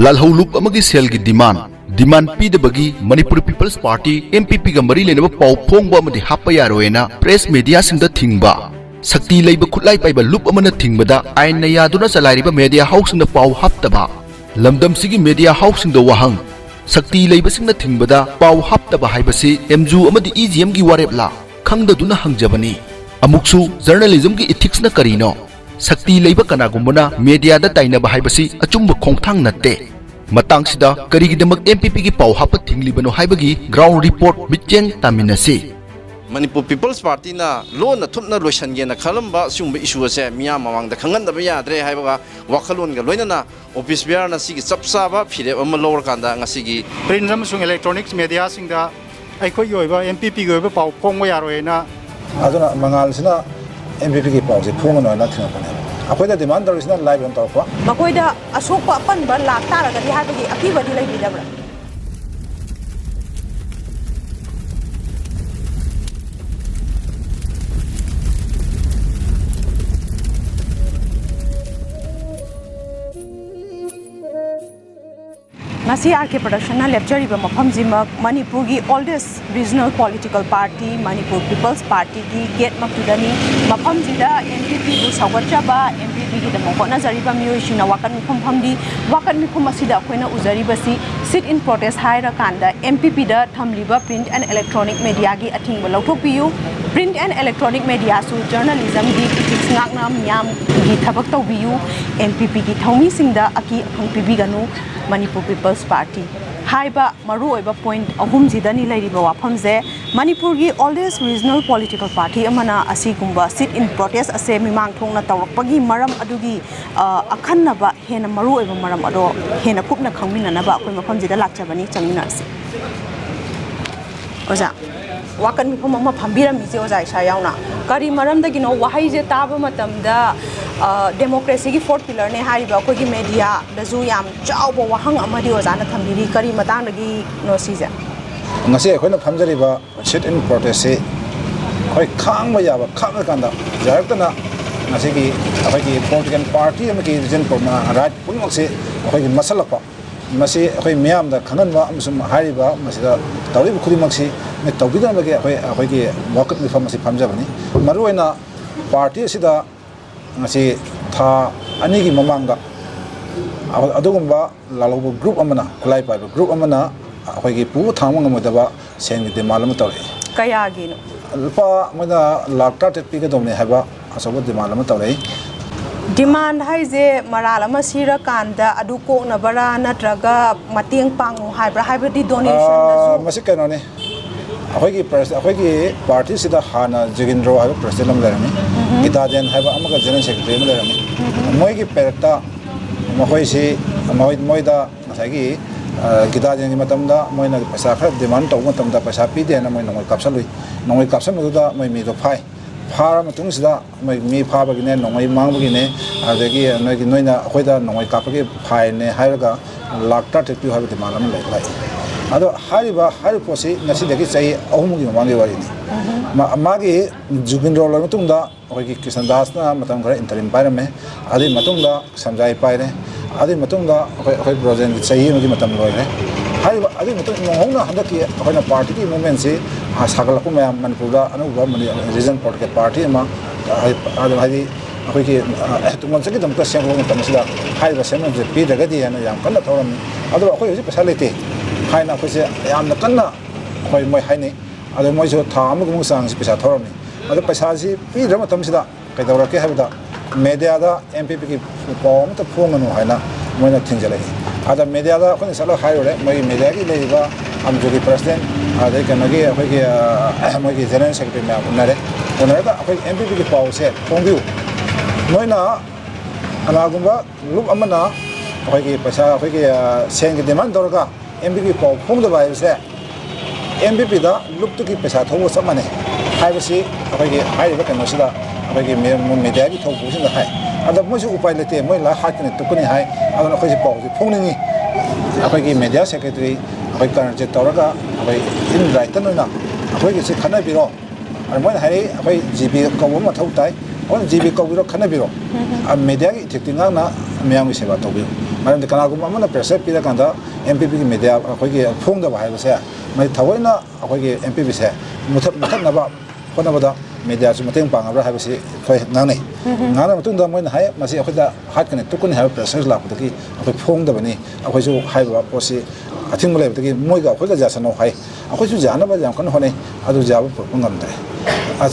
Lalhoulup amagi sel gi demand pidabagi Manipur People's Party MPP ga mari lenaba pau phongba amadi happa yaroena press media singda Thingba sakti leiba khutlai paiba loop amana Thingbada ain na yaduna chalairiba media house singda pau haptaba lamdam sigi media house singda wahang sakti leiba singna Thingbada pau haptaba haibasi MJU amadi Hijam gi warepla khangdaduna hangjabani amuksu journalism gi ethics na karino sakti leiba kanagumbana media da tainaba haibasi achumba khongthang natte matangsida karigidamak MPP gi pau hapa thinglibano haibagi ground report mitcheng taminasi Manipur People's Party na lo na thupna loisange na khalamba sumba issue ase miya mamang da khangan da ba yadre haibaga wakhalon ga loina na office bear na sigi sapsaba phire ama lower kanda ngasigi print amasung electronics media singda aikoi yoiba MPP gi yoiba pau phongwa yaroena aduna mangal sina MPP gi pau se phongno na thina akoida demand darisna live on tawpa makoida asokpa apanba laktara ga haibagi akibadi leibidabra Nasi RK production na lecture iba mafam jima Manipur gi oldest regional political party Manipur People's Party gi gate makudani mafam jida MPP bu sawachaba MPP gi da mokona zariba miyoshi na wakan mikhum asida koina uzariba si sit in protest haira kanda MPP da thamliba print and electronic media gi athing ba lauthok piyu print and electronic media su journalism gi ethics ngakna miyam gi thabak tawbiyu MPP gi thawmi singda aki akhang pibi ganu Manipur People's Party haiba maru oiba point ahum jidani lairiba wafamje Manipur gi oldest regional political party amana asigumba sit in protest ase mimang thongna tawrakpagi maram adugi akhanna ba hena maru oiba maram ado hena kupna khangmina na ba akoi mafam jida lakchabani changmina ase oja wakan mi phom ma phambira mi je oja isa yauna kari maram da gino wahai je taba matamda democracy gi fourth pillar ne hariba ko gi media da zu yam chawbo wahang amadi oja na thambiri kari matang da gi no sija ngasi akoina phamjariba sit in protest se khoi khangba yaba khang kanda jaratna ngasi gi akai political party amagi region porma raj punmak se akai masalapa masi akai miyam da khangan wa amsum hariba masida tawri khurimak si me tawbida bage akai gi wakat mi famasi phamjabani maruina party sida ngasi tha ani gi mamanga adugumba Lalhoulup group amana kulai pa group amana akai gi pu thangma ngamodaba sen gi malam tawre kaya gi no lupa mada lakta te pi ga domne haba asobo de malam tawre demand haije maralama sira kanda adu ko na bara natraga mating pangu haibra haibadi donation da su masi kano ne akhoi gi party sida hana jigindro haiba president am lerami gitajen haiba amaga general secretary am lerami moi gi perta mahoi si moida nasagi gitajen gi matamda moina paisa khar demand to matamda paisa pi de na moi nongoi kapsal da moi mi do phai phara matung sida moi mi phaba gi ne nongoi mangbu gi ne adagi noi gi noina khoida nongoi kapagi phai ne hairaga lakta tepi haiba de malam lai ado hariba posi nasi dagi chai ahumugi mangi wari ni magi jubindro la matungda ogi Kisandas na matam khara interim pairame adi matungda samjai paire adi matungda oi brojen chai magi matam loire hariba adi matung ngongna handaki oina party ki movement se sagal ko mayam manipura anuba mani region political party ma adi hadi oi ki tuman sagi dam ka senglo matam sida hariba semna je pi daga di ana yam kana thoram ado oi hoji pesa lete haina khose yamna kanna khoi moi haini ado moi so tha amugum sang si pesa thorami ado pesa si pi rama tamsida kaidawra ke habida media da MPP ki pom ta phonganu haina moina thinjale ada media da khone sala haire moi media ki leiba amjogi president ade kanagi khoi ki moi ki general secretary ma unare da khoi MPP ki paw se phongbiu moina anagumba loop amana khoi ki pesa khoi ki sen ki demand dorga MPP pau phong da bai se MPP da loop to ki pesa thobo samane haibasi akai gi haiba kan sida akai gi media gi thobo sin da hai ada mo su upai lete mo la hat ne to kuni hai ada akai si pau si phong ni akai gi media secretary akai kan je tawraga akai in right ta noina akai gi si khana biro ar mo hai akai GB ko ma thau tai on GB ko biro khana biro a media gi thiktinga na meyam gi seba to biro ꯃꯔꯝꯗꯤ ꯀꯅꯥꯒꯨꯝꯕ ꯑꯃꯅ pressure ꯄꯤꯔꯀꯥꯟꯗ MPPꯒꯤ media ꯑꯩꯈꯣꯏꯒꯤ ꯐꯣꯡꯗꯕ ꯍꯥꯏꯕꯁꯦ ꯃꯩ ꯊꯑꯣꯏꯅ ꯑꯩꯈꯣꯏꯒꯤ MPPꯁꯦ ꯃꯨꯊꯠꯅꯕ ꯍꯣꯠꯅꯕꯗ ꯃꯦꯗꯤꯌꯥꯁꯨ ꯃꯇꯦꯡ ꯄꯥꯡꯉꯕ꯭ꯔꯥ ꯍꯥꯏꯕꯁꯤ ꯑꯩꯈꯣꯏ ꯉꯥꯡꯅꯩ ꯉꯥꯡꯅꯕ ꯃꯇꯨꯡꯗ ꯃꯣꯏꯅ ꯍꯥꯏ ꯃꯁꯤ ꯑꯩꯈꯣꯏꯗ ꯍꯥꯠꯀꯅꯤ ꯇꯨꯛꯀꯅꯤ ꯍꯥꯏꯕ ꯄ꯭ꯔꯦꯁꯔ ꯂꯥꯛꯄꯗꯒꯤ ꯑꯩꯈꯣꯏ ꯐꯣꯡꯗꯕꯅꯤ ꯑꯩꯈꯣꯏꯁꯨ ꯍꯥꯏꯕ ꯄꯣꯠꯁꯤ ꯑꯊꯤꯡꯕ ꯂꯩꯕꯗꯒꯤ ꯃꯣꯏꯒ ꯑꯩꯈꯣꯏꯒ ꯌꯥꯁꯟꯅꯧ ꯍꯥꯏ ꯑꯩꯈꯣꯏꯁꯨ ꯌꯥꯅꯕ ꯌꯥꯝ ꯀꯟꯅ ꯍꯣꯠꯅꯩ ꯑꯗꯨ ꯌꯥꯕ ꯄꯨꯔꯛꯄ ꯉꯝꯗ꯭ꯔꯦ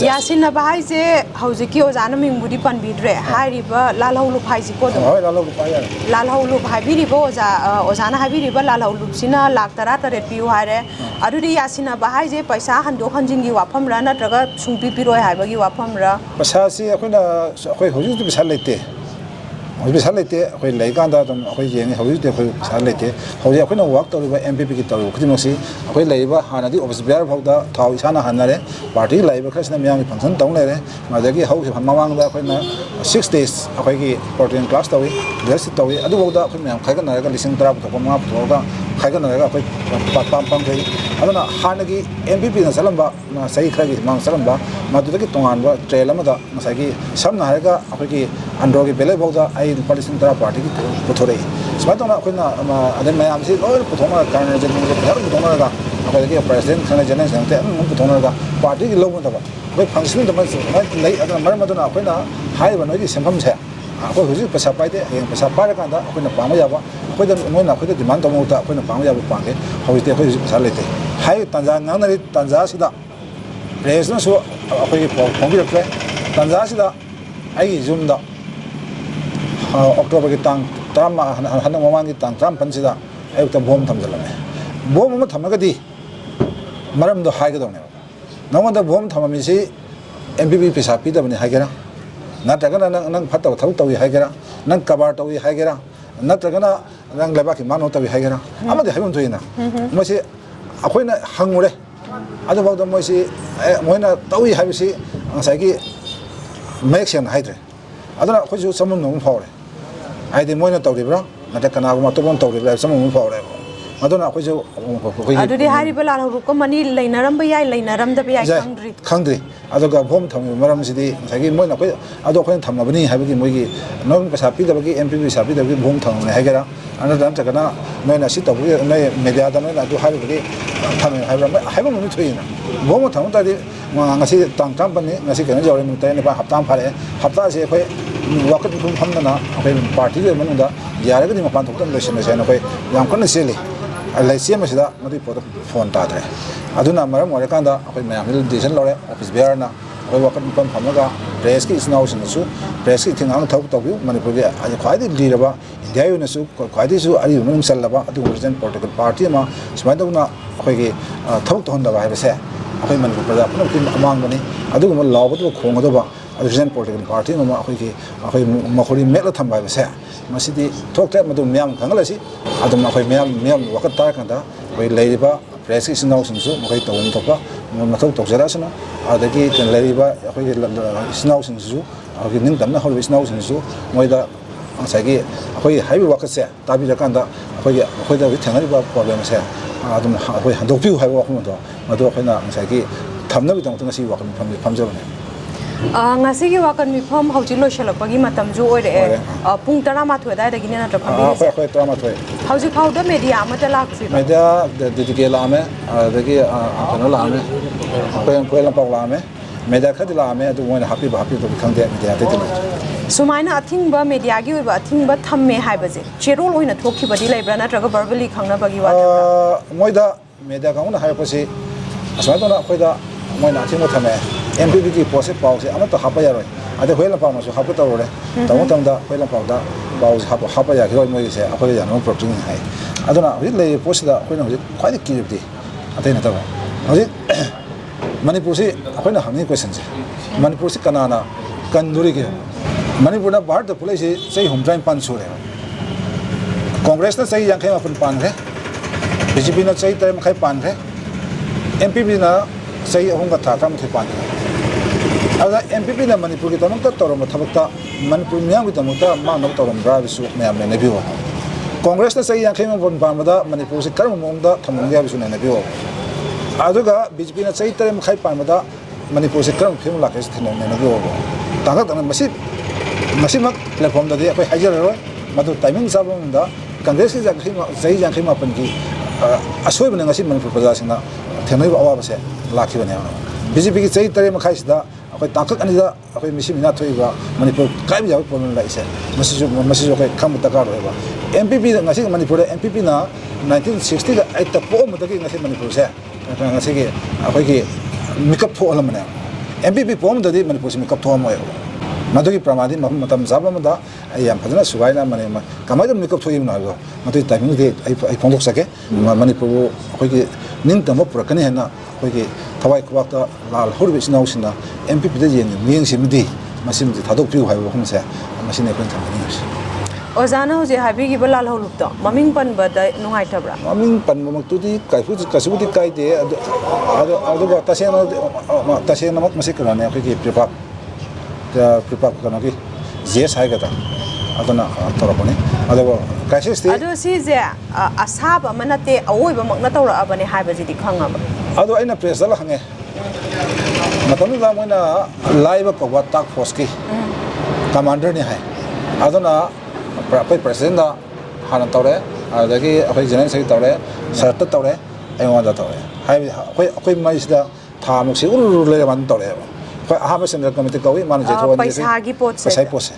ꯌꯥꯁꯤꯟꯅꯕ ꯍꯥꯏꯁꯦ ꯍꯧꯖꯤꯛꯀꯤ ꯑꯣꯖꯥꯅ ꯃꯤꯡꯕꯨꯗꯤ ꯄꯟꯕꯤꯗ꯭ꯔꯦ ꯍꯥꯏꯔꯤꯕ ꯂꯥꯜꯍꯧꯂꯨꯞ ꯍꯥꯏꯁꯤꯀꯣ ꯑꯗꯨꯝ ꯍꯣꯏ ꯂꯥꯜꯍꯧꯂꯨꯞ ꯍꯥꯏꯌꯥꯔꯦ ꯂꯥꯜꯍꯧꯂꯨꯞ ꯍꯥꯏꯕꯤꯔꯤꯕ ꯑꯣꯖꯥꯅ ꯍꯥꯏꯕꯤꯔꯤꯕ ꯂꯥꯜꯍꯧꯂꯨꯞꯁꯤꯅ ꯂꯥꯛ 18 ꯄꯤꯌꯨ ꯍꯥꯏꯔꯦ ꯑꯗꯨꯗꯤ ꯌꯥꯁꯤꯟꯅꯕ ꯍꯥꯏꯁꯦ ꯄꯩꯁꯥ ꯍꯟꯗꯣꯛ ꯍꯟꯖꯤꯟꯒꯤ ꯋꯥꯐꯝꯔ ꯅꯠꯇ꯭ꯔꯒ ꯁꯨꯡꯄꯤ ꯄꯤꯔꯣꯏ ꯍꯥꯏꯕꯒꯤ ꯋꯥꯐꯝꯔ ꯄꯩꯁꯥꯁꯤ ꯑꯩꯈꯣꯏ ꯍꯧꯖꯤꯛꯇꯤ ꯄꯩꯁꯥ ꯂꯩꯇꯦ ꯍꯧꯖꯤꯛ ꯄꯩꯁꯥ ꯂꯩꯇꯦ ꯑꯩꯈꯣꯏ ꯂꯩꯀꯥꯟꯗ ꯑꯗꯨꯝ ꯑꯩꯈꯣꯏ ꯌꯦꯡꯉꯤ ꯍꯧꯖꯤꯛꯇꯤ ꯑꯩꯈꯣꯏ ꯄꯩꯁꯥ ꯂꯩꯇꯦ ꯍꯧꯖꯤꯛ ꯑꯩꯈꯣꯏꯅ ꯋꯥꯛ ꯇꯧꯔꯤꯕ MPPꯒꯤ ꯇꯧꯔꯤꯕ ꯈꯨꯗꯤꯡꯃꯛꯁꯤ ꯑꯩꯈꯣꯏ ꯂꯩꯔꯤꯕ ꯍꯥꯟꯅꯗꯤ ꯑꯣꯐꯤꯁ ꯕꯤꯌꯥꯔ ꯐꯥꯎꯗ ꯊꯥꯎ ꯏꯁꯥꯅ ꯍꯟꯅꯔꯦ ꯄꯥꯔꯇꯤꯒꯤ ꯂꯩꯔꯤꯕ ꯈꯔꯁꯤꯅ ꯃꯤꯌꯥꯝꯒꯤ ꯐꯪꯁꯟ ꯇꯧ ꯂꯩꯔꯦ ꯃꯗꯒꯤ ꯍꯧꯈꯤꯕ ꯃꯃꯥꯡꯗ ꯑꯩꯈꯣꯏꯅ 6 days ꯑꯩꯈꯣꯏꯒꯤ ꯄ꯭ꯔꯣꯇꯤꯟ ꯀ꯭ꯂꯥꯁ ꯇꯧꯏ ꯂꯤꯗꯔꯁꯤꯞ ꯇꯧꯏ ꯑꯗꯨꯐꯥꯎꯗ ꯑꯩꯈꯣꯏ ꯃꯌꯥꯝ ꯈꯥꯏꯒꯠꯅꯔꯒ 10,000 ꯄꯨꯊꯣꯛꯄ 5 ꯄꯨꯊꯣꯛꯑꯒ ꯈꯥꯏꯒꯠꯅꯔꯒ ꯑꯩꯈꯣꯏ ꯄꯥꯡꯊꯣꯛꯏ ꯑꯗꯨꯅ ꯍꯥꯟꯅꯒꯤ MPPꯅ ꯆꯠꯂꯝꯕ ꯆꯍꯤ ꯈꯔꯒꯤ ꯃꯃꯥꯡ ꯆꯠꯂꯝꯕ ꯃꯗꯨꯗꯒꯤ ꯇꯣꯉꯥꯟꯕ ꯇ꯭ꯔꯦꯜ ꯑꯃꯗ ꯉꯁꯥꯏꯒꯤ ꯁꯝꯅ ꯍꯥꯏꯔꯒ ꯑꯩꯈꯣꯏꯒꯤ ꯑꯟꯗ꯭ꯔꯣꯒꯤ ꯕꯦꯂꯦꯠ ꯐꯥꯎꯗ ꯑꯩ ꯂꯨꯄꯥ 10,000 ꯄꯥꯔꯇꯤꯒꯤ ꯄꯨꯊꯣꯔꯛꯏ ꯁꯨꯃꯥꯏꯅ ꯇꯧꯅ ꯑꯩꯈꯣꯏꯅ ꯑꯗꯩ ꯃꯌꯥꯝꯁꯤ ꯂꯣꯏꯅ ꯄꯨꯊꯣꯛꯅꯔꯒ ꯀꯥꯔꯅꯦꯖꯟꯁꯦ ꯄꯩꯁꯥ ꯑꯗꯨꯝ ꯄꯨꯊꯣꯛꯅꯔꯒ ꯑꯩꯈꯣꯏꯗꯒꯤ ꯄ꯭ꯔꯦꯁꯤꯗꯦꯟ ꯈꯪꯅ ꯖꯦꯅꯔꯦꯜ ꯈꯪꯅ ꯑꯗꯨꯝ ꯄꯨꯊꯣꯛꯅꯔꯒ ꯄꯥꯔꯇꯤꯒꯤ ꯂꯧꯅꯗꯕ ꯑꯩꯈꯣꯏ ꯐꯪꯁꯟꯗꯕ ꯂꯩ ꯑꯗꯨꯅ ꯃꯔꯝ ꯑꯗꯨꯅ ꯑꯩꯈꯣꯏꯅ ꯍꯥꯏꯔꯤꯕ ꯅꯣꯏꯒꯤ ꯁꯦꯟꯐꯝꯁꯦ ꯑꯩꯈꯣꯏ ꯍꯧꯖꯤꯛ ꯄꯩꯁꯥ ꯄꯥꯏꯗꯦ ꯍꯌꯦꯡ ꯄꯩꯁꯥ ꯄꯥꯏꯔꯀꯥꯟꯗ ꯑꯩꯈꯣꯏꯅ ꯄꯥꯡꯕ ꯌꯥꯕ ꯃꯣꯏꯅ ꯑꯩꯈꯣꯏꯗ ꯗꯤꯃꯥꯟ ꯇꯧꯕ ꯃꯍꯨꯠꯇ ꯑꯩꯈꯣꯏꯅ ꯄꯥꯡꯕ ꯌꯥꯕ ꯄꯥꯡꯒꯦ ꯍꯧꯖꯤꯛꯇꯤ ꯑꯩꯈꯣꯏ ꯍꯧꯖꯤꯛ ꯄꯩꯁꯥ ꯂꯩꯇꯦ ꯍꯥꯏꯔꯤꯕ ꯇꯥꯟꯖꯥ ꯉꯥꯡꯅꯔꯤ ꯇꯥꯟꯖꯥꯁꯤꯗ ꯄ꯭ꯔꯦꯁꯅꯁꯨ ꯑꯩꯈꯣꯏꯒꯤ ꯄꯥꯎ ꯐꯣꯡꯕꯤꯔꯛꯇ꯭ꯔꯦ ꯇꯥꯟꯖꯥꯁꯤꯗ ꯑꯩꯒꯤ ꯌꯨꯝꯗ ꯑꯣꯛꯇꯣꯕꯔꯒꯤ ꯇꯥꯡ 10 ꯍꯟꯗꯛ ꯃꯃꯥꯡꯒꯤ ꯇꯥꯡ 19ꯁꯤꯗ ꯑꯌꯨꯛꯇ ꯕꯣꯝ ꯊꯝꯖꯤꯜꯂꯝꯃꯦ ꯕꯣꯝ ꯑꯃ ꯊꯝꯃꯒꯗꯤ ꯃꯔꯝꯗꯣ ꯍꯥꯏꯒꯗꯧꯅꯦꯕ ꯅꯉꯣꯟꯗ ꯕꯣꯝ ꯊꯝꯃꯝꯃꯤꯁꯤ MPP ꯄꯩꯁా ꯄꯤꯗꯕꯅꯤ ꯍꯥꯏꯒꯦꯔꯥ ꯅꯠꯇ꯭ꯔꯒꯅ ꯅꯪ ꯐꯠꯇꯕ ꯊꯕꯛ ꯇꯧꯏ ꯍꯥꯏꯒꯦꯔꯥ ꯅꯪ ꯀꯕꯥꯔ ꯇꯧꯏ ꯍꯥꯏꯒꯦꯔꯥ ꯅꯠꯇ꯭ꯔꯒꯅ ꯅꯪ ꯂꯩꯕꯥꯛꯀꯤ ꯃꯥꯅꯣ ꯇꯧꯏ ꯍꯥꯏꯒꯦꯔꯥ ꯑꯃꯗꯤ ꯍꯥꯏꯐꯝ ꯊꯣꯛꯏꯅ ꯃꯣꯏꯁꯤ ꯑꯩꯈꯣꯏꯅ ꯍꯪꯉꯨꯔꯦ ꯑꯗꯨꯐꯥꯎꯗ ꯃꯣꯏꯁꯤ ꯃꯣꯏꯅ ꯇꯧꯏ ꯍꯥꯏꯕꯁꯤ ꯉꯁꯥꯏꯒꯤ ꯃꯌꯦꯛ ꯁꯦꯡꯅ ꯍꯥꯏꯗ꯭ꯔꯦ ꯑꯗꯨꯅ ꯑꯩꯈꯣꯏꯁꯨ ꯆꯃꯝꯅꯕ ꯑꯃ ꯐꯥꯎꯔꯦ ꯍꯥꯏꯗꯤ ꯃꯣꯏꯅ ꯇꯧꯔꯤꯕ꯭ꯔꯥ ꯅꯠꯇ꯭ꯔꯒ ꯀꯅꯥꯒꯨꯝꯕ ꯑꯇꯣꯞꯄ ꯑꯃ ꯇꯧꯔꯤꯕ꯭ꯔꯥ ꯍꯥꯏꯕ ꯆꯃꯝꯅꯕ ꯑꯃ ꯐꯥꯎꯔꯦꯕ ꯑꯗꯨꯅ ꯑꯩꯈꯣꯏꯁꯨ ꯑꯗꯨꯗꯤ ꯍꯥꯏꯔꯤꯕ ꯂꯥꯜꯍꯧꯂꯨꯞꯀ ꯃꯔꯤ ꯂꯩꯅꯔꯝꯕ ꯌꯥꯏ ꯂꯩꯅꯔꯝꯗꯕ ꯌꯥꯏ ꯈꯪꯗ꯭ꯔꯤ ꯑꯗꯨꯒ ꯕꯣꯝ ꯊꯝꯃꯤꯕ ꯃꯔꯝꯁꯤꯗꯤ ꯉꯁꯥꯏꯒꯤ ꯃꯣꯏꯅ ꯑꯩꯈꯣꯏꯅ ꯊꯝꯃꯕꯅꯤ ꯍꯥꯏꯕꯒꯤ MPP ꯄꯩꯁꯥ ꯄꯤꯗꯕꯒꯤ MPP ꯄꯩꯁꯥ ꯄꯤꯗꯕꯒꯤ ꯕꯣꯝ ꯊꯝꯃꯕꯅꯤ ꯍꯥꯏꯒꯦꯔꯥ नत्रगना नोना तौबी नई मीडियाद नोना थमें हाइबम थोना बहुम थम तादी तांग ट्रांपनी कहीं जौरे नुतरें हप्ता फारे हप्ता से अखोई वाकट फमदना पार्टी यारगदी मपान थोक लोसें अखोई याम कन्ना चेली लेसेमसीदा मदुई पोत फोन ताद्रे अदुना मरम ओइरकांद अखोई मयाम डिसीजन लौरे ऑफिस बेयरना अखोई वाकट मपान फमगा प्रेस की इस्नाउसिनसु प्रेस की थिंगांग थौक तौबी मणिपुर की ख्वाइदि लीरबा इंडिया युनसु ख्वाइदिसु अरि मनुंग चल्लबा अदु रिजन पॉलिटिकल पार्टी मा सुमाइदुना अखोई थौक तोहनदबा हाइबसे अखोई मणिपुर प्रजा पुनकी अमांगबनी अदुगुम लावदु खोंगदबा रिजन पॉलिटिकल पार्टी मा अखोई मखोरी मेला थंबा हाइबसे मसिदि थोकते मदु म्याम खंगलसि अदुम अखोई म्याम वकत तारकंदा अखोई लेरिबा प्रेस की इस्नाउसिनसु मखोई तौन थोपा मथौ तौजरासनु अदगी लेरिबा अखोई इस्नाउसिनसु अखोई निंगतमना हौरिबा इस्नाउसिनसु मोइदा ꯉꯁꯥꯏꯒꯤ ꯑꯩꯈꯣꯏ ꯍꯥꯏꯔꯤꯕ ꯋꯥꯀꯠꯁꯦ ꯇꯥꯕꯤꯔꯀꯥꯟꯗ ꯑꯩꯈꯣꯏꯗ ꯍꯧꯖꯤꯛ ꯊꯦꯡꯅꯔꯤꯕ ꯄ꯭ꯔꯣꯕ꯭ꯂꯦꯝꯁꯦ ꯑꯗꯨꯝ ꯑꯩꯈꯣꯏ ꯍꯟꯗꯣꯛꯄꯤꯌꯨ ꯍꯥꯏꯕ ꯋꯥꯐꯝꯗꯣ ꯃꯗꯨ ꯑꯩꯈꯣꯏꯅ ꯉꯁꯥꯏꯒꯤ ꯊꯝꯅꯕꯒꯤꯗꯃꯛꯇ ꯉꯁꯤ ꯋꯥꯀꯠ ꯃꯤꯐꯝꯁꯦ ꯐꯝꯖꯕꯅꯦ ngasi gi wakan mifam hauji loishalakpagi matam ju oire pung 12 adai natra phambire akhoi 12 hauji khawda media amata lakri media didike lame adagi kano lame khoi lampaw lame media khadi lame adu moina happy to khangde media te sumaina athingba media gi oiba athingba thamme haibaje cherol oina thokibadi laibra natraga verbally khangna bagi wa moida media kauna haipasi asmaidona khoida moina athingba thame MPP की पोसे पाव से अमत हापा यारोय अदे होइला पाव मसु हापा तरोरे तमो तमदा होइला पावदा पाव हापा या हिरोय मोइ से अखोय यानो प्रोटेक्टिंग हाय अदना हजि ले पोसदा अखोयना हजि ख्वाइदि किरबदि अतैना तब हजि मणिपुर से अखोयना हमनि क्वेश्चन से मणिपुर से कनाना कंदुरी के मणिपुर भारत पुलिस से सही हुमजाइन पान सुरे कांग्रेस ने सही यांखे अपन पान रे बीजेपी ने सही तरह मखै पान रे MPP ना सही अहुंगा था काम थे पान अदा MPP ने मणिपुर की तमक तौरम थबकता मणिपुर मियाम की तमक मानव तौरम ब्राविसु मैम ने नबियो कांग्रेस ने सही यांखे में बन पामदा मणिपुर से कर्म मोंगदा थमंगिया बिसु ने नबियो अदुगा बीजेपी ने सही तरह मखै पामदा मणिपुर से कर्म फिम लाके थे ने नबियो ताका तन मसी मक platform they अखै हाइजर Roy madu timing sabam da Congress ki jai jangkhai ma pan ki asoi bane ngasi Manipur praja singna thenai ba awa base lakhi bane BJP ki chai tare ma khai sida akoi tangkhak ani da akoi misi mina thoi ba Manipur kai ja problem lai se masi jo kai kham ta ka ro ba MPP ngasi Manipur MPP na 1960 da ai ta po ma da ki ngasi Manipur se ngasi ki akoi ki mikap tho alam ne MPP po ma da di Manipur si mikap tho ma yo Madhugi Pramadi Matam Zabamada, I am Padana Suvaina Manema, Kamada Mikop to him now. Madu timing I pondox sake, Manipur, Hoki, Nintam Prakana, Hoki, Tawai Kwata, Lalhoulup amana, MPP, Ning Simdi, Masim Tadopu, have Homsa, Machine Companies. Ozana, the Habi Lalhoulup, Maming Pan, but no Itabra. Maming Pan Mamutudi, Kaifuti, Kasuti Kaide, other Tasena Masikaran, Hoki Prepap. Prepare kanaki yes hai gata adana torapani adaba crisis ti adu si je asaba manate awoiba makna tawra abani haiba jidi khangaba adu aina press dala hange matam da moina live ko wa tak force ki commander ni hai adana president da hana tawre adagi akai general secretary tawre sarta tawre aywa da tawre hai akai mai sida thamuk si ur le man tawre ahama Central Committee kawi man je thon paisa gi pot se paisa pose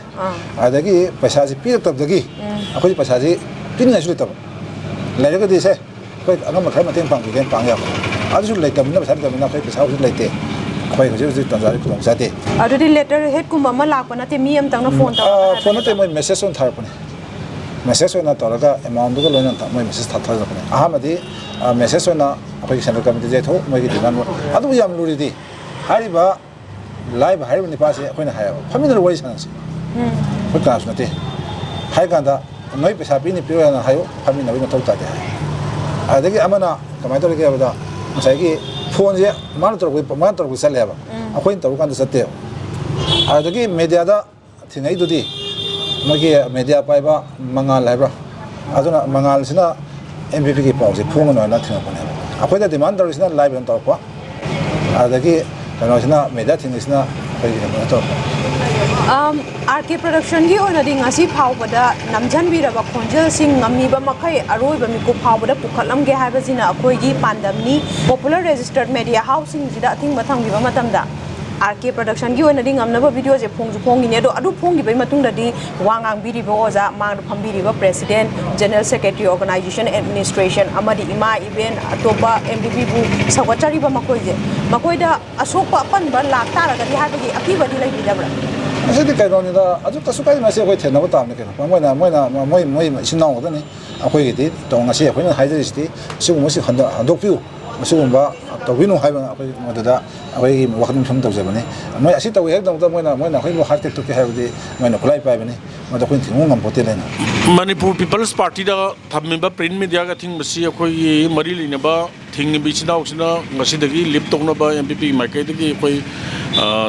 adagi paisa ji pi tab dagi akoi paisa ji pin ngai su tab lai ga di se koi angam khai ma teng pang gen pang ya adu su lai tab na paisa tab na koi paisa su lai te koi ga ji tan jari kulong sa te adu di letter head kuma ma lak pa na te mi am tang na phone ta phone te moi message on thar pane message on na tor ga amount ga loina ta moi message thar thar pane ahama di message on na akoi Central Committee je tho moi gi dinan adu yam luri di hari ba live hai ni pa se khoi na hai family wai san se ko class na te hai ga da noi pesa pi ni pi na hai family na wi na thau ta de adagi amana kamai to ge ba sai ki phone je man to ko sal ya ba akhoi to kan da sate adagi media da thinai du di magi media pai ba mangal hai ba aduna mangal sina MPP ki pau se phone na thina ko ne akhoi da demand da sina live on to ko adagi Kanasina media thinisna to RK production gi ona ding asi phau bada namjan bi raba khonjel sing ngami ba makai aroi ba mi ko phau bada pukhalam ge haiba jina akoi gi pandamni popular registered media housing jida thing mathang bi ba matamda RK production gi ona ding amna ba video je phongju phongi ne do adu phongi bai matung da di wangang bi ri bo oza mang pham bi ri ba president general secretary organization administration amadi ima event atoba MPP bu sawachari ba makoi da asokpa pan ba lak tara ga di haiba gi akiba di lai bi dabra asidi kai roni da aju kasukai ma se koi thena ba tam ne ke moi sinau da ni akoi gi ti to ngasi akoi na haidari sti sigu si handa adokpiu sigu ba to winu haiba akoi modada akoi gi wakhan thum taw jabani moi asi taw hek dong ta moina khoi mo harte to ke haibdi moina kulai pai bani mo da khoi thingum ngam pote lena Manipur People's Party da thammiba print media ga thing masi akoi mari lina ba thing bi chinau china ngasi dagi lip tokna ba MPP market dagi akoi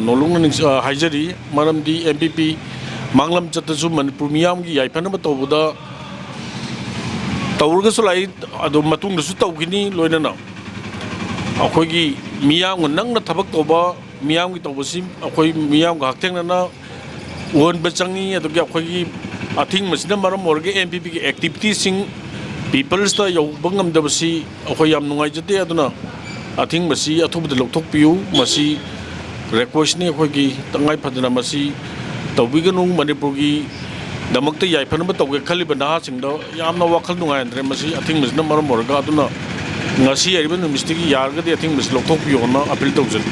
nolung ning haijari maram di MPP manglam chatasu Manipur miyam gi yaipana ba tawda tawurga sulai ado matung su tawgini loina na akoi gi miyam nang na thabak toba miyam gi tawbasi akoi miyam ga hakteng na won bachangi ado gi akoi gi athing masina maram morge MPP ki activities sing people's ta yo bangam da basi akoi yam nungai jate aduna athing masi athubu de lokthok piu masi request ni akoi gi tangai phadana masi tawbiganu Manipur gi damakta yai phanba tawge khali bana sing do yamna wakhal nungai andre masi athing masina maram morga aduna ngasi ariba nu mistiki yarga de athing mas lokthok piu na appeal tawjal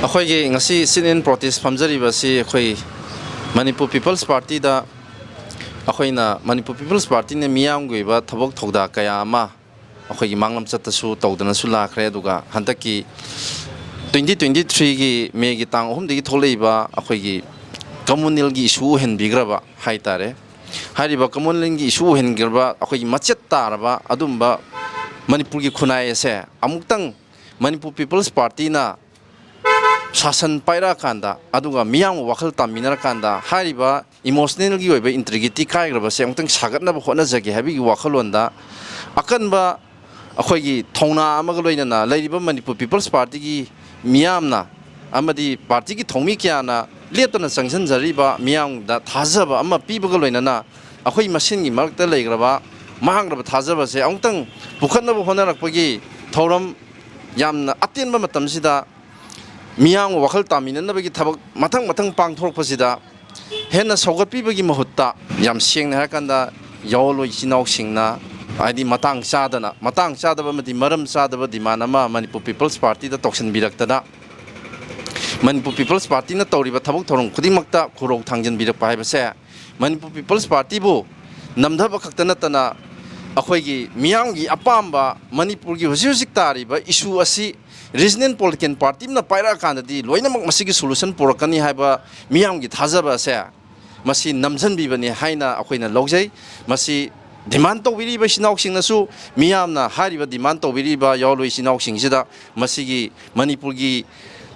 akoi gi ngasi sin protest famjari ba si akoi Manipur People's Party da akoi na Manipur People's Party ne miyam goi ba thabok thogda kaya ama akoi gi manglam chatta su tawdana su la khre duga handaki 2023 gi me gi tang hum digi tholei ba akoi gi communal gi issue hen bigraba haitare hariba communal gi issue hen girba akoi gi machet taraba adumba Manipur gi khunai se amuktang Manipur People's Party na Sasan paira kanda aduga miyam wakhal tamina kanda hariba emotional gi oiba integrity kai graba se amtang sagatna ba khona jagi habi gi wakhalonda akan ba akhoi gi thongna amaga loina na lairiba Manipur People's Party gi miyamna amadi party gi thongmi kya na letona sanction jari ba miyam da thajaba ama pibaga loina na ꯑꯩꯈꯣꯏ ꯃꯁꯦꯟꯒꯤ ꯃꯔꯛꯇ ꯂꯩꯈ꯭ꯔꯕ ꯃꯥꯡꯈ꯭ꯔꯕ ꯊꯥꯖꯕꯁꯦ ꯑꯃꯨꯛꯇꯪ ꯄꯨꯈꯠꯅꯕ ꯍꯣꯠꯅꯔꯛꯄꯒꯤ ꯊꯧꯔꯝ ꯌꯥꯝꯅ ꯑꯇꯦꯟꯕ ꯃꯇꯝꯁꯤꯗ ꯃꯤꯌꯥꯝꯒ ꯋꯥꯈꯜ ꯇꯥꯃꯤꯟꯅꯅꯕꯒꯤ ꯊꯕꯛ ꯃꯊꯪ ꯄꯥꯡꯊꯣꯔꯛꯄꯁꯤꯗ ꯍꯦꯟꯅ ꯁꯧꯒꯠꯄꯤꯕꯒꯤ ꯃꯍꯨꯠꯇ ꯌꯥꯝ ꯁꯦꯡꯅ ꯍꯥꯏꯔꯀꯥꯟꯗ ꯌꯥꯑꯣꯟꯂꯣꯏ ꯏꯆꯤꯜ ꯏꯅꯥꯎꯁꯤꯡꯅ ꯍꯥꯏꯗꯤ ꯃꯇꯥꯡ ꯆꯥꯗꯕ ꯑꯃꯗꯤ ꯃꯔꯝ ꯆꯥꯗꯕ ꯗꯤꯃꯥꯟ ꯑꯃ ꯃꯅꯤꯄꯨꯔ ꯄꯤꯄꯜꯁ ꯄꯥꯔꯇꯤꯗ ꯇꯧꯁꯤꯟꯕꯤꯔꯛꯇꯅ ꯃꯅꯤꯄꯨꯔ ꯄꯤꯄꯜꯁ ꯄꯥꯔꯇꯤꯅ ꯇꯧꯔꯤꯕ ꯊꯕꯛ ꯊꯧꯔꯝ ꯈꯨꯗꯤꯡꯃꯛꯇ ꯈꯨꯔꯧ ꯊꯥꯡꯖꯟꯕꯤꯔꯛꯄ ꯍꯥꯏꯕꯁꯦ ꯃꯅꯤꯄꯨꯔ ꯄꯤꯄꯜꯁ ꯄꯥꯔꯇꯤꯕꯨ ꯅꯝꯊꯕ ꯈꯛꯇ ꯅꯠꯇꯅ ꯑꯩꯈꯣꯏꯒꯤ ꯃꯤꯌꯥꯝꯒꯤ ꯑꯄꯥꯝꯕ ꯃꯅꯤꯄꯨꯔꯒꯤ ꯍꯧꯖꯤꯛ ꯇꯥꯔꯤꯕ ꯏꯁꯨ ꯑꯁꯤ ꯔꯤꯖꯅꯦꯜ ꯄꯣꯂꯤꯇꯤꯀꯦꯜ ꯄꯥꯔꯇꯤ ꯑꯃꯅ ꯄꯥꯏꯔꯛꯑꯀꯥꯟꯗꯗꯤ ꯂꯣꯏꯅꯃꯛ ꯃꯁꯤꯒꯤ ꯁꯣꯂꯨꯁꯟ ꯄꯨꯔꯛꯀꯅꯤ ꯍꯥꯏꯕ ꯃꯤꯌꯥꯝꯒꯤ ꯊꯥꯖꯕ ꯑꯁꯦ ꯃꯁꯤ ꯅꯝꯖꯟꯕꯤꯕꯅꯤ ꯍꯥꯏꯅ ꯑꯩꯈꯣꯏꯅ ꯂꯧꯖꯩ ꯃꯁꯤ ꯗꯤꯃꯥꯟ ꯇꯧꯕꯤꯔꯤꯕ ꯏꯆꯤꯜ ꯏꯅꯥꯎꯁꯤꯡꯅꯁꯨ ꯃꯤꯌꯥꯝꯅ ꯍꯥꯏꯔꯤꯕ ꯗꯤꯃꯥꯟ ꯇꯧꯕꯤꯔꯤꯕ ꯌꯥꯑꯣꯟꯂꯣꯏ ꯏꯆꯤꯜ ꯏꯅꯥꯎꯁꯤꯡꯁꯤꯗ ꯃꯁꯤꯒꯤ ꯃꯅꯤꯄꯨꯔꯒꯤ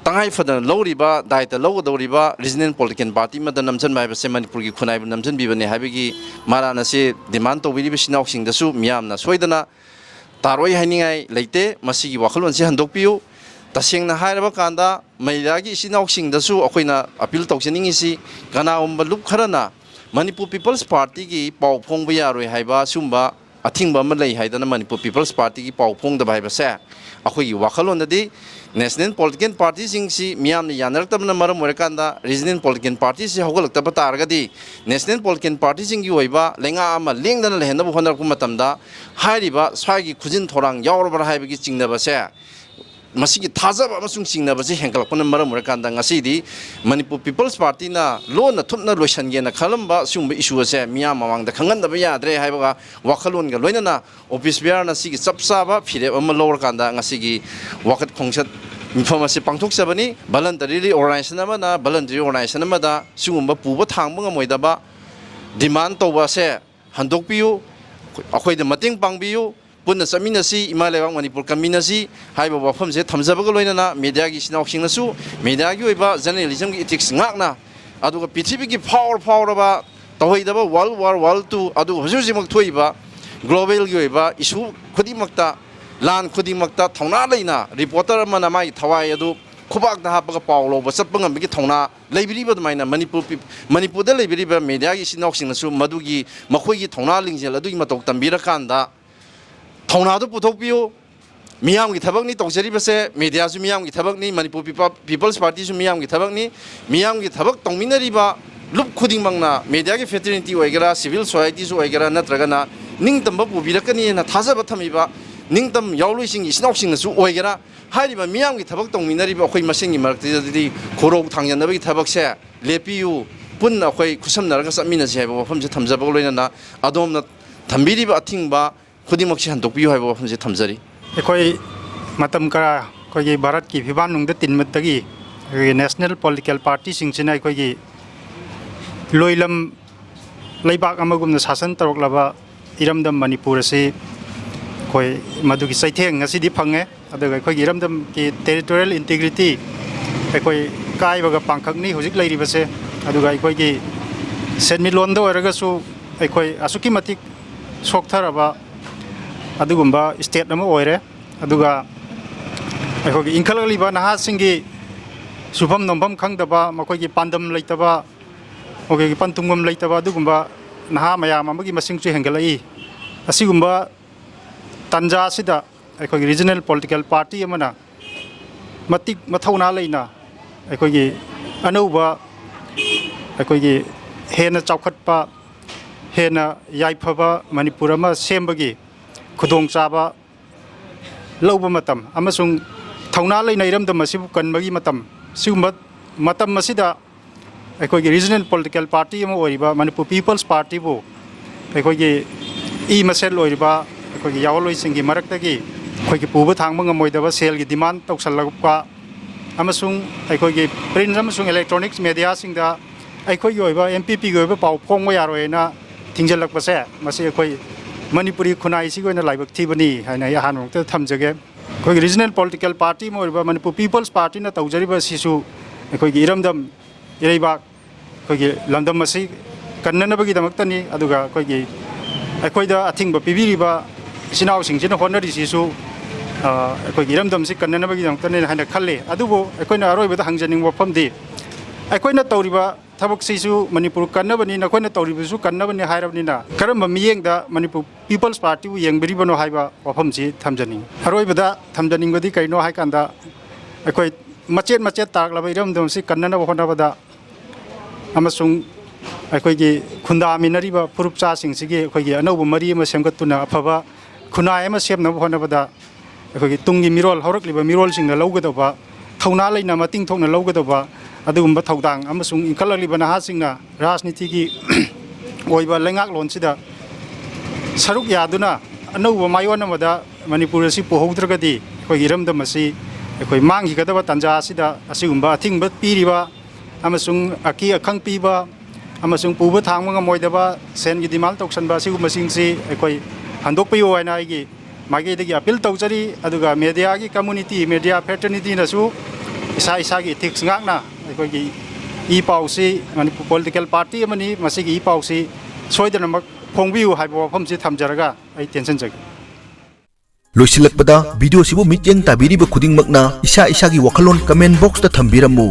tangay fadana lawriba daita lawdawriba regional political party mada namjan mai base manipurgi khunai bu namjan bibani habigi marana se demand to biri bisinaw singdasu miyamna soidana taroi hainingai leite masigi wakhalon se handokpiu tasengna hairaba kanda mairagi isinaw singdasu akoina appeal tawsening isi kana umba lup kharana manipur people's party gi pau phongba yaroi haiba sumba athingba ma lei haidana manipur people's party gi pau phongda bai base akoi gi wakhalon dadi national political party singsi miyamni yanartabna maram orekanda regional political party si hogolakta batargadi national political party singi oiba lenga ama lengdana lehendabu honarku matamda hairiba swagi khujin thorang yawrbar haibagi chingnaba se masigi thajaba amasung chingnaba se henkalakpana maram orekanda ngasidi manipur people's party na lona thupna loisangena khalamba sumba issue ase miyam mamangda khangandaba yadre haibaga wakhalonga loinana office bear na sigi chapsaba phire ama lower kanda ngasigi wakat khongsat informasi pangthok sabani voluntary organization amana voluntary organization amada sugumba puba thangba ngamoidaba demand toba se handokpiu akoida mating pangbiu punna saminasi imalewang manipur kaminasi haiba wafam se thamjabaga loinana media gi sinawsingnasu media gi oiba journalism gi ethics ngakna aduga pithibigi gi power ba tohoidaba world war world 2 adu hujujimak thoiba global gi oiba issue khodimakta lan khodimakta thongna leina reporter amana mai thawai adu khubak da hapaga pawlo ba chapanga bigi thongna leibiriba maina manipur da leibiriba media gi sinawsingnasu madugi makhoi gi thongna lingjel adugi matok tambira kanda thonado puthokpiu miyam gi thabak ni tongjaribase media su miyam gi thabak ni manipur people's party su miyam gi thabak ni miyam gi thabak tongminariba lup khuding mangna media gi fraternity oigara civil society su oigara natragana ningtamba pubirakani na thajaba thamiba ningtam yawloising isnausing na su oigara hairiba miyam gi thabak tongminariba akhoi masengi marakti khorok thangjanabagi thabak se lepiu punna akhoi khusamnaraga samina se haiba wafam se thamjaba loinana adomna thambiriba athingba खुदिमक्सी हंदोकपियो हाइबो वफमसे थमजरी एकोई मतम करा कोई भारत की फिबान नुंग तिनमतगी national political party सिंगसिना एकोई लोइलम लेबाक अमगुमना शासन तरोकलाबा इरमदम मणिपुर से कोई मधुकी सैथेंग ngasiदी fungi अदुगा एकोई इरमदम की territorial integrity एकोई काइबगा पांखकनी हुजिक लेरिबसे अदुगा एकोई की सेनमिलोंदो ओरगसु एकोई असुकी मतिक सोक्थरबा अदुगुम्बा स्टेट नम ओइरे अदुगा अखोगी इंखललिबा नहासिंगी सुफम नंबम खंगदबा मखोगी पांदम लेतबा ओगी पंतुंगम लेतबा अदुगुम्बा नहा मयाम अमगी मसिंगचु हेंगलई असिगुम्बा तंजा सिदा अखोगी रीजनल पॉलिटिकल पार्टी अमना मतिक मथौना लेना अखोगी अनौबा अखोगी हेना चौखटपा हेना याइफबा मणिपुर अमा सेमबगी खुदोंग चाबा लौबा मतम अमसुंग थौना लेना इरमदम मसिबु कनबगी मतम सिगुम्बा मतम मसिदा अखोगी रीजनल पॉलिटिकल पार्टी अमा ओरिबा मणिपुर पीपल्स पार्टी बु अखोगी ई मसेल ओरिबा अखोगी यावलोइ सिंगी मरक्तगी अखोगी पुबा थांबा ngमोइदबा सेल की डिमांड तौसलगपा अमसुंग अखोगी प्रिंट अमसुंग इलेक्ट्रॉनिक्स मीडिया सिंगदा अखोगी ओइबा एमपीपी गी ओइबा पाउ फोंगबा यारोयना थिंजलकपसे मसि अखोई मणिपुरी खुनाई से लाइबक थीबनी है अहानों थमजगे अखोई रीजनल पॉलिटिकल पार्टी में मणिपुर पीपल्स पार्टी तौजरीब अखोई इरमदम इरैबाक अखोई लमदम असी कन्ननबगीदमक्तनी अदुगा अखोई अखोइदा अथिंग पीबीरिबा इचिनाउसिंगसिना होनरिसिसु अखोई इरमदम से कन्ननबगीदमक्तनी हाइना खल्ले अदुबो अखोइना अरोइबदा हंजनिंग वफमदी ꯑꯩꯈꯣꯏꯅ ꯇꯧꯔꯤꯕ ꯊꯕꯛꯁꯤꯁꯨ ꯃꯅꯤꯄꯨꯔ ꯀꯟꯅꯕꯅꯤ ꯑꯩꯈꯣꯏꯅ ꯇꯧꯔꯤꯕꯁꯨ ꯀꯟꯅꯕꯅꯤ ꯍꯥꯏꯔꯕꯅꯤꯅ ꯀꯔꯝꯕ ꯃꯤꯠꯌꯦꯡꯗ ꯃꯅꯤꯄꯨꯔ ꯄꯤꯄꯜꯁ ꯄꯥꯔꯇꯤꯕꯨ ꯌꯦꯡꯕꯤꯔꯤꯕꯅꯣ ꯍꯥꯏꯕ ꯋꯥꯐꯝꯁꯤ ꯊꯝꯖꯅꯤꯡꯉꯤ ꯑꯔꯣꯏꯕꯗ ꯊꯝꯖꯅꯤꯡꯕꯗꯤ ꯀꯩꯅꯣ ꯍꯥꯏꯀꯥꯟꯗ ꯑꯩꯈꯣꯏ ꯃꯆꯦꯠ ꯃꯆꯦꯠ ꯇꯥꯛꯂꯕ ꯏꯔꯝꯗꯝꯁꯤ ꯀꯟꯅꯅꯕ ꯍꯣꯠꯅꯕꯗ ꯑꯃꯁꯨꯡ ꯑꯩꯈꯣꯏꯒꯤ ꯈꯨꯟꯗꯥꯃꯤꯟꯅꯔꯤꯕ ꯐꯨꯔꯨꯞꯆꯥꯁꯤꯡꯁꯤꯒꯤ ꯑꯩꯈꯣꯏꯒꯤ ꯑꯅꯧꯕ ꯃꯔꯤ ꯑꯃ ꯁꯦꯝꯒꯠꯇꯨꯅ ꯑꯐꯕ ꯈꯨꯟꯅꯥꯏ ꯑꯃ ꯁꯦꯝꯅꯕ ꯍꯣꯠꯅꯕꯗ ꯑꯩꯈꯣꯏꯒꯤ ꯇꯨꯡꯒꯤ ꯃꯤꯔꯣꯜ ꯍꯧꯔꯛꯂꯤꯕ ꯃꯤꯔꯣꯜꯁꯤꯡꯅ ꯂꯧꯒꯗꯕ ꯊꯧꯅꯥ ꯂꯩꯅ ꯃꯇꯤꯡ ꯊꯣꯛꯅ ꯂꯧꯒꯗꯕ ꯑꯗꯨꯒꯨꯝꯕ ꯊꯧꯗꯥꯡ ꯑꯃꯁꯨꯡ ꯏꯟꯈꯠꯂꯛꯂꯤꯕ ꯅꯍꯥꯁꯤꯡꯅ ꯔꯥꯖꯅꯤꯇꯤꯒꯤ ꯑꯣꯏꯕ ꯂꯩꯉꯥꯛꯂꯣꯟꯁꯤꯗ ꯁꯔꯨꯛ ꯌꯥꯗꯨꯅ ꯑꯅꯧꯕ ꯃꯥꯏꯑꯣꯟ ꯑꯃꯗ ꯃꯅꯤꯄꯨꯔ ꯑꯁꯤ ꯄꯨꯍꯧꯗ꯭ꯔꯒꯗꯤ ꯑꯩꯈꯣꯏꯒꯤ ꯏꯔꯝꯗꯝ ꯑꯁꯤ ꯑꯩꯈꯣꯏ ꯃꯥꯡꯈꯤꯒꯗꯕ ꯇꯥꯟꯖꯥ ꯑꯁꯤꯗ ꯑꯁꯤꯒꯨꯝꯕ ꯑꯊꯤꯡꯕ ꯄꯤꯔꯤꯕ ꯑꯃꯁꯨꯡ ꯑꯀꯤ ꯑꯈꯪ ꯄꯤꯕ ꯑꯃꯁꯨꯡ ꯄꯨꯕ ꯊꯥꯡꯕ ꯉꯝꯃꯣꯏꯗꯕ ꯁꯦꯟꯒꯤ ꯗꯤꯃꯥꯟ ꯇꯧꯁꯟꯕ ꯑꯁꯤꯒꯨꯝꯕꯁꯤꯡꯁꯤ ꯑꯩꯈꯣꯏ ꯍꯟꯗꯣꯛꯄꯤꯌꯨ ꯍꯥꯏꯅ ꯑꯩꯒꯤ ꯃꯥꯏꯀꯩꯗꯒꯤ ꯑꯄꯤꯜ ꯇꯧꯖꯔꯤ ꯑꯗꯨꯒ ꯃꯦꯗꯤꯌꯥꯒꯤ ꯀꯝꯃꯨꯅꯤꯇꯤ ꯃꯦꯗꯤꯌꯥ ꯐ꯭ꯔꯦꯇꯔꯅꯤꯇꯤꯅꯁꯨ ꯏꯁꯥꯒꯤ ꯏꯊꯤꯛꯁ ꯉꯥꯛꯅ ꯑꯩꯈꯣꯏꯒꯤ ꯏ ꯄꯥꯎꯁꯤ ꯃꯅꯤꯄꯨꯔ ꯄꯣꯂꯤꯇꯤꯀꯦꯜ ꯄꯥꯔꯇꯤ ꯑꯃꯅꯤ ꯃꯁꯤꯒꯤ ꯏ ꯄꯥꯎꯁꯤ ꯁꯣꯏꯗꯅꯃꯛ ꯐꯣꯡꯕꯤꯌꯨ ꯍꯥꯏꯕ ꯋꯥꯐꯝꯁꯤ ꯊꯝꯖꯔꯒ ꯑꯩ ꯇꯦꯟꯁꯤꯟꯖꯒꯦ ꯂꯣꯏꯁꯤꯜꯂꯛꯄꯗ ꯚꯤꯗꯤꯑꯣꯁꯤꯕꯨ ꯃꯤꯠꯌꯦꯡ ꯇꯥꯕꯤꯔꯤꯕ ꯈꯨꯗꯤꯡꯃꯛꯅ ꯏꯁꯥꯒꯤ ꯋꯥꯈꯜꯂꯣꯟ ꯀꯃꯦꯟ ꯕꯣꯛꯁꯇ ꯊꯝꯕꯤꯔꯝꯃꯨ